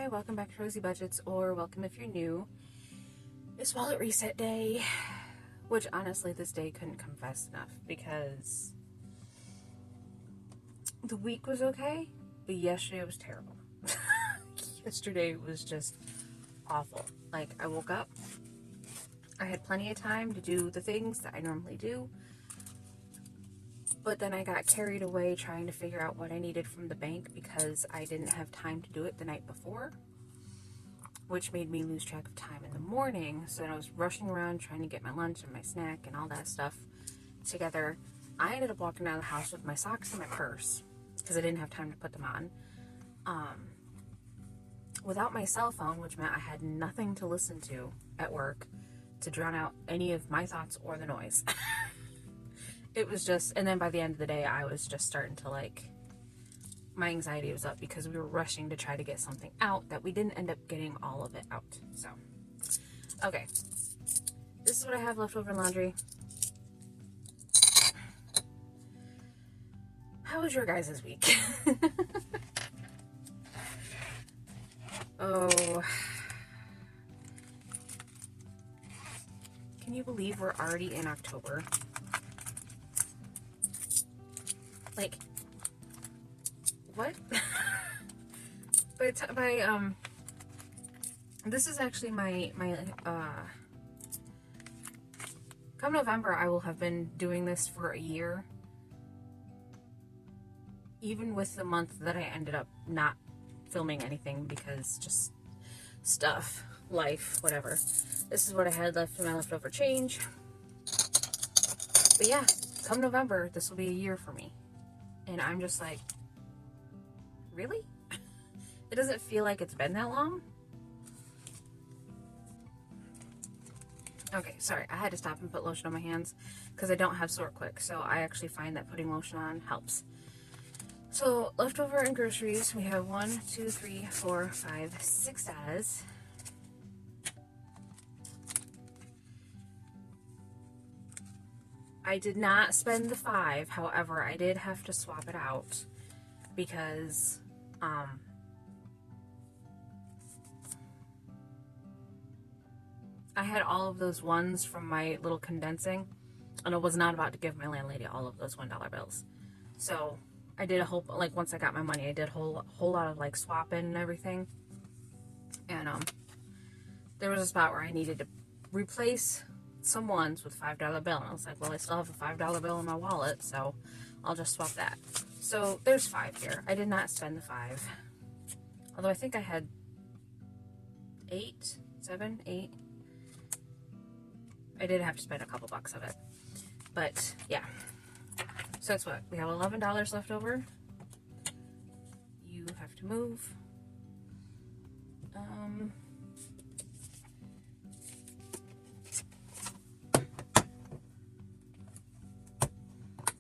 Hi, welcome back to Rosy Budgets, or welcome if you're new. It's wallet reset day, which honestly this day couldn't come fast enough because the week was okay, but yesterday was terrible. Yesterday was just awful. Like, I woke up, I had plenty of time to do the things that I normally do, but then I got carried away trying to figure out what I needed from the bank because I didn't have time to do it the night before, which made me lose track of time in the morning. So then I was rushing around trying to get my lunch and my snack and all that stuff together. I ended up walking out of the house with my socks and my purse because I didn't have time to put them on. Without my cell phone, which meant I had nothing to listen to at work to drown out any of my thoughts or the noise. It was just, and then by the end of the day, I was just starting to my anxiety was up because we were rushing to try to get something out that we didn't end up getting all of it out. So, okay. This is what I have left over in laundry. How was your guys' week? Oh. Can you believe we're already in October? Like, what? This is actually my come November, I will have been doing this for a year. Even with the month that I ended up not filming anything because just stuff, life, whatever. This is what I had left in my leftover change. But yeah, come November, this will be a year for me. And I'm just like, really? It doesn't feel like it's been that long. Okay, sorry, I had to stop and put lotion on my hands because I don't have sore quick, so I actually find that putting lotion on helps. So, leftover in groceries, we have $1, $2, $3, $4, $5, $6. I did not spend the $5, however, I did have to swap it out because, I had all of those ones from my little condensing, and I was not about to give my landlady all of those $1 bills. So, I did a whole, once I got my money, I did a whole lot of, swapping and everything. And, there was a spot where I needed to replace some ones with $5 bill. And I was like, well, I still have a $5 bill in my wallet, so I'll just swap that. So, there's $5 here. I did not spend the $5. Although I think I had 8. I did have to spend a couple bucks of it. But, yeah. So that's what, we have $11 left over. You have to move.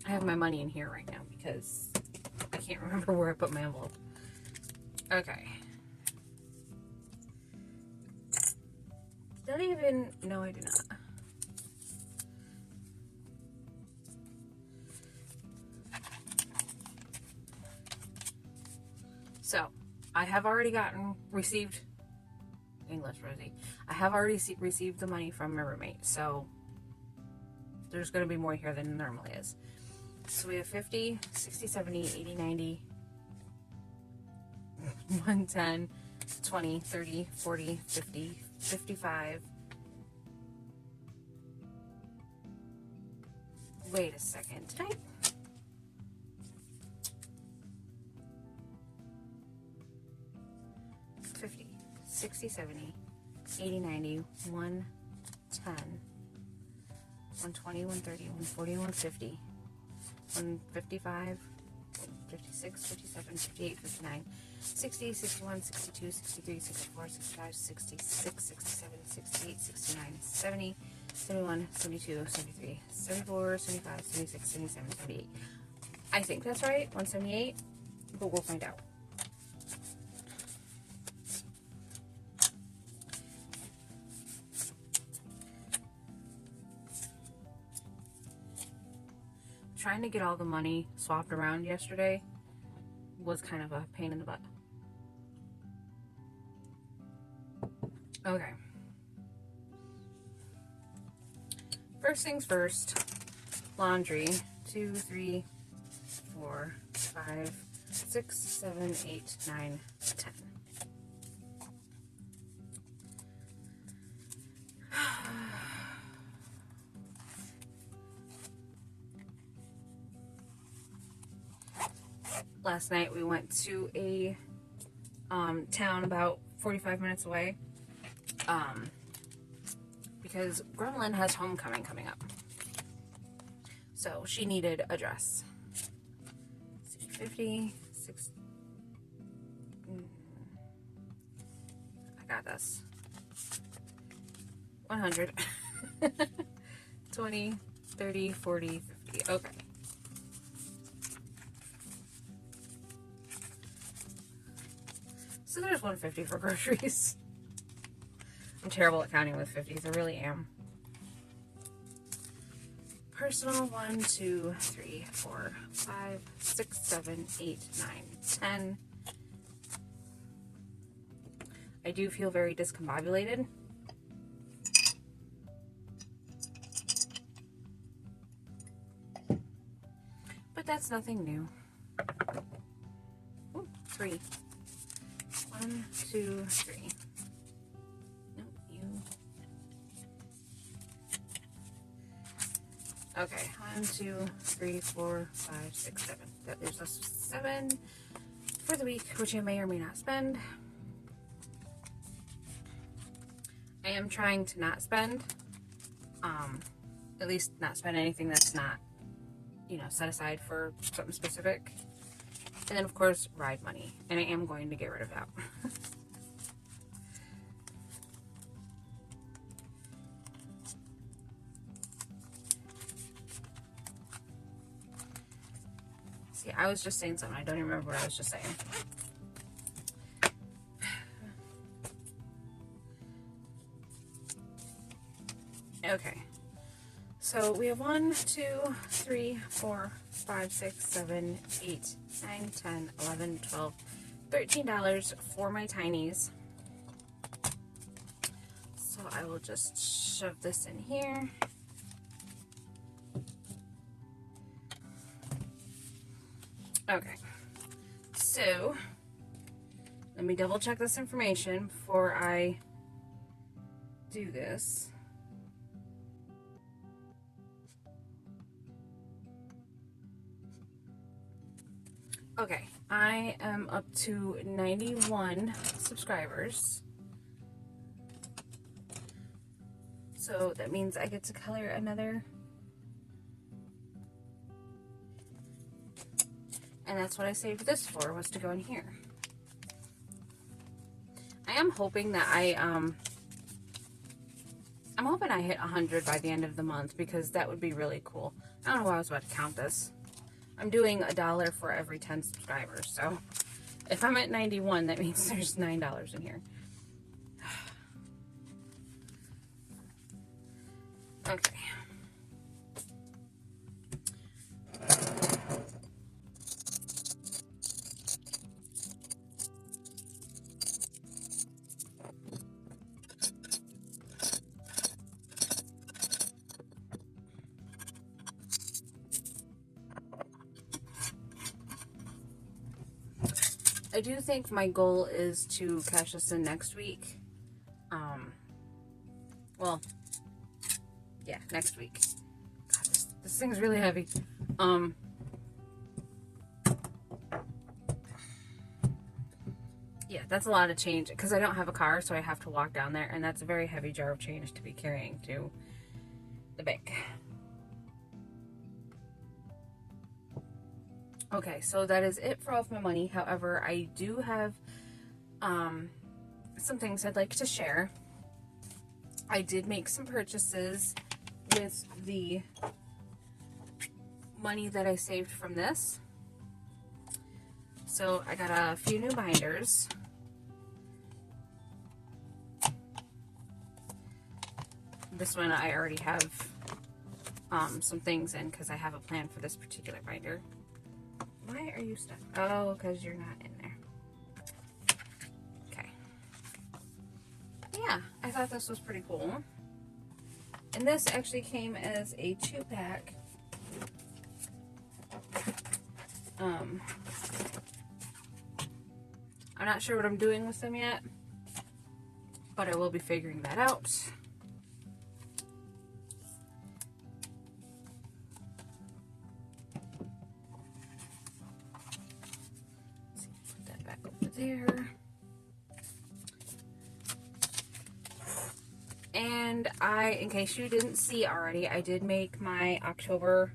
I have my money in here right now because I can't remember where I put my envelope. Okay. Did I even? No, I do not. So, I have already received English, Rosie. I have already received the money from my roommate, so there's going to be more here than there normally is. So we have 50, 60, 70, 80, 90, 110, 20, 30, 40, 50, 55. Wait a second. Did I? 50, 60, 70, 80, 90, 110, 120, 130, 140, 150, 155, 56, 57, 58, 59, 60, 61, 62, 63, 64, 65, 66, 67, 68, 69, 70, 71, 72, 73, 74, 75, 76, 77, 78. I think that's right, 178, but we'll find out. Trying to get all the money swapped around yesterday was kind of a pain in the butt. Okay. First things first, laundry. 2, 3, 4, 5, 6, 7, 8, 9, 10. Last night we went to a town about 45 minutes away because Gremlin has homecoming coming up. So she needed a dress. 50, 6. I got this. 100. 20, 30, 40, 50. Okay. So there's 150 for groceries. I'm terrible at counting with 50s. I really am. Personal, 1, 2, 3, 4, 5, 6, 7, 8, 9, 10. I do feel very discombobulated. But that's nothing new. Ooh, 3. 1, 2, 3. Nope, you. Okay, 1, 2, 3, 4, 5, 6, 7. That leaves us 7 for the week, which I may or may not spend. I am trying to not spend, at least not spend anything that's not, you know, set aside for something specific. And then, of course, ride money. And I am going to get rid of that. See, I was just saying something. I don't even remember what I was just saying. Okay. So we have 1, 2, 3, 4, 5, 6, 7, 8, 9, 10, 11, 12, $13 for my tinies. So I will just shove this in here. Okay. So let me double check this information before I do this. Okay, I am up to 91 subscribers. So that means I get to color another. And that's what I saved this for, was to go in here. I am hoping that I'm hoping I hit 100 by the end of the month, because that would be really cool. I don't know why I was about to count this. I'm doing $1 for every 10 subscribers, so if I'm at 91, that means there's $9 in here. Okay. I do think my goal is to cash this in next week. Well, yeah, next week. God, this thing's really heavy. Yeah, that's a lot of change, because I don't have a car, so I have to walk down there, and that's a very heavy jar of change to be carrying to the bank. Okay, so that is it for all of my money. However, I do have some things I'd like to share. I did make some purchases with the money that I saved from this. So I got a few new binders. This one I already have some things in, because I have a plan for this particular binder. Why are you stuck? Oh, because you're not in there. Okay. Yeah, thought this was pretty cool. And this actually came as a 2-pack. I'm not sure what I'm doing with them yet, but I will be figuring that out. Put that back over there. And in case you didn't see already, I did make my October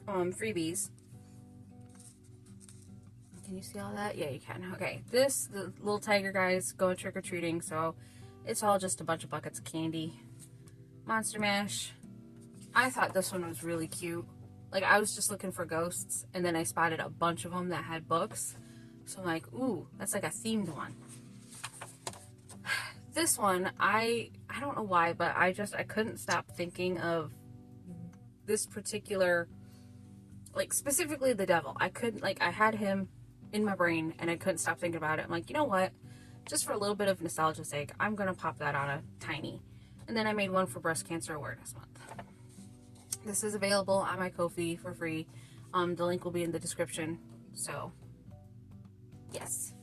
freebies. Can you see all that? Yeah, you can. Okay, the little tiger guy's going trick-or-treating, so it's all just a bunch of buckets of candy. Monster Mash. I thought this one was really cute. Like, I was just looking for ghosts, and then I spotted a bunch of them that had books. So I'm like, ooh, that's like a themed one. This one, I don't know why, but I couldn't stop thinking of this particular, like, specifically the devil. I had him in my brain, and I couldn't stop thinking about it. I'm like, you know what? Just for a little bit of nostalgia's sake, I'm going to pop that on a tiny. And then I made one for Breast Cancer Awareness Month. This is available on my Ko-fi for free. The link will be in the description. So, yes.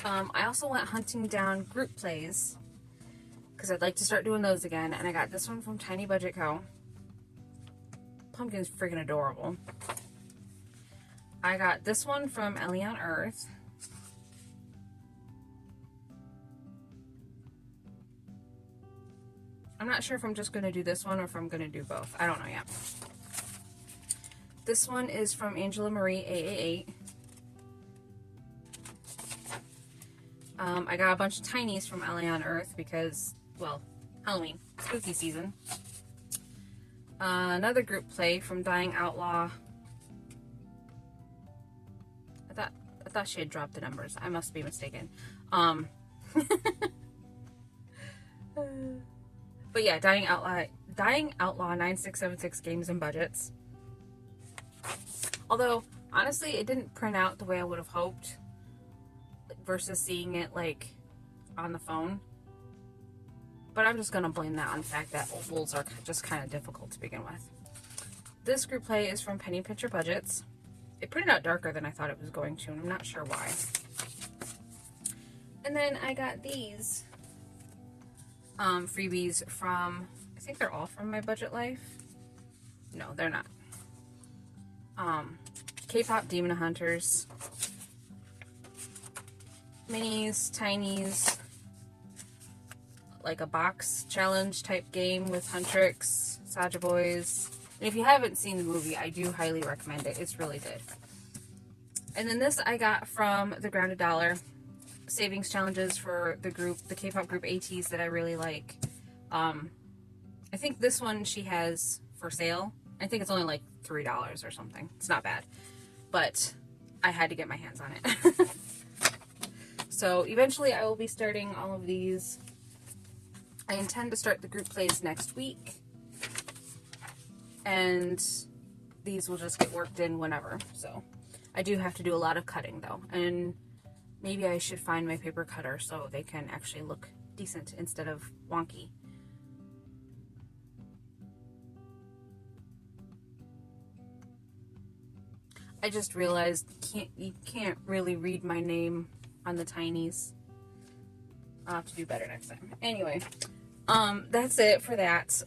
I also went hunting down group plays because I'd like to start doing those again. And I got this one from Tiny Budget Co. Pumpkin's freaking adorable. I got this one from Ellie on Earth. I'm not sure if I'm just going to do this one or if I'm going to do both. I don't know yet. This one is from Angela Marie AA8. I got a bunch of tinies from Ellie on Earth because, well, Halloween, spooky season. Another group play from Dying Outlaw. I thought she had dropped the numbers. I must be mistaken. But yeah, Dying Outlaw 9676 Games and Budgets. Although, honestly, it didn't print out the way I would have hoped versus seeing it, like, on the phone. But I'm just going to blame that on the fact that ovals are just kind of difficult to begin with. This group play is from Penny Pincher Budgets. It printed out darker than I thought it was going to, and I'm not sure why. And then I got these freebies from, I think they're all from My Budget Life. No, they're not. K-Pop Demon Hunters. Minis, tinies. Like a box challenge type game with Huntrix, Saja Boys. And if you haven't seen the movie, I do highly recommend it. It's really good. And then this I got from the Grounded Dollar. Savings challenges for the K-pop group ATs that I really like. I think this one she has for sale. I think it's only like $3 or something. It's not bad. But I had to get my hands on it. So eventually I will be starting all of these. I intend to start the group plays next week. And these will just get worked in whenever. So I do have to do a lot of cutting though. And maybe I should find my paper cutter so they can actually look decent instead of wonky. I just realized you can't really read my name on the tinies. I'll have to do better next time. Anyway, that's it for that.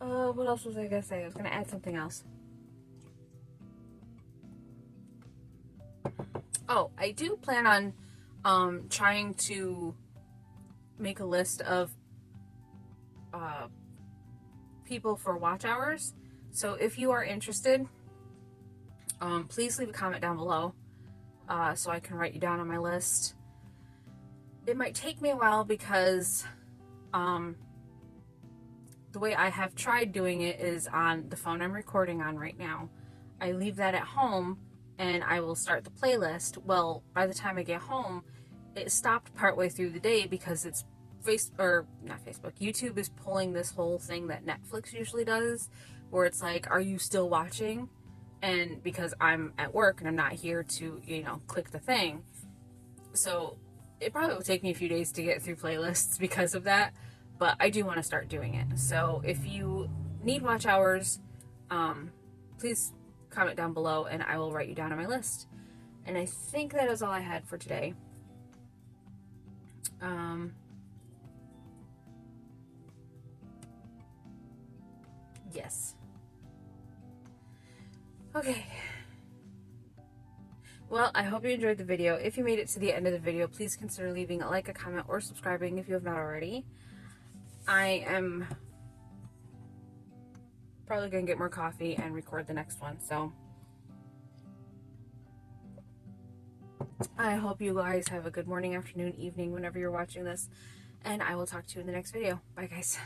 What else was I gonna say? I was gonna add something else. Oh, I do plan on trying to make a list of people for watch hours. So if you are interested, please leave a comment down below so I can write you down on my list. It might take me a while because the way I have tried doing it is on the phone I'm recording on right now. I leave that at home and I will start the playlist. Well, by the time I get home, it stopped partway through the day because it's YouTube is pulling this whole thing that Netflix usually does, where it's like, are you still watching? And because I'm at work and I'm not here to, click the thing. So it probably will take me a few days to get through playlists because of that, but I do want to start doing it. So if you need watch hours, please comment down below and I will write you down on my list. And I think that is all I had for today. Yes. Okay. Well, I hope you enjoyed the video. If you made it to the end of the video, please consider leaving a like, a comment, or subscribing if you have not already. I am probably going to get more coffee and record the next one, so I hope you guys have a good morning, afternoon, evening, whenever you're watching this, and I will talk to you in the next video. Bye, guys.